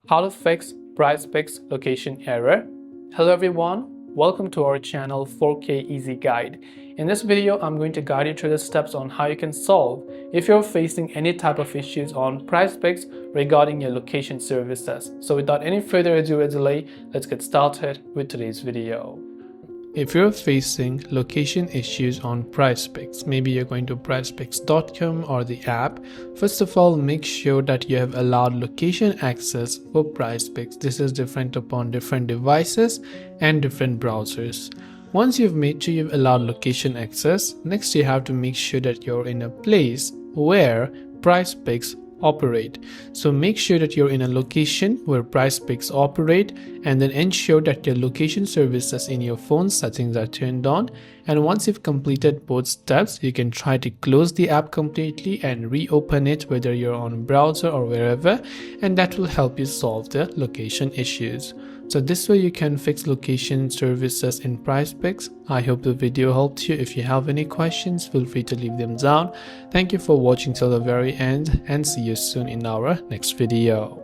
How to fix PrizePicks location error. Hello everyone, welcome to our channel 4K Easy Guide. In this video, I'm going to guide you through the steps on how you can solve if you're facing any type of issues on PrizePicks regarding your location services. So without any further ado or delay, let's get started with today's video. If you're facing location issues on PrizePicks, maybe you're going to prizepicks.com or the app, first of all, make sure that you have allowed location access for PrizePicks. This is different upon different devices and different browsers. Once you've made sure you've allowed location access, next you have to make sure that you're in a place where PrizePicks operate. So make sure that you're in a location where PrizePicks operate, and then ensure that your location services in your phone settings are turned on. And once you've completed both steps, you can try to close the app completely and reopen it, whether you're on browser or wherever, and that will help you solve the location issues. So this way you can fix location services in PrizePicks. I hope the video helped you. If you have any questions, feel free to leave them down. Thank you for watching till the very end, and see you soon in our next video.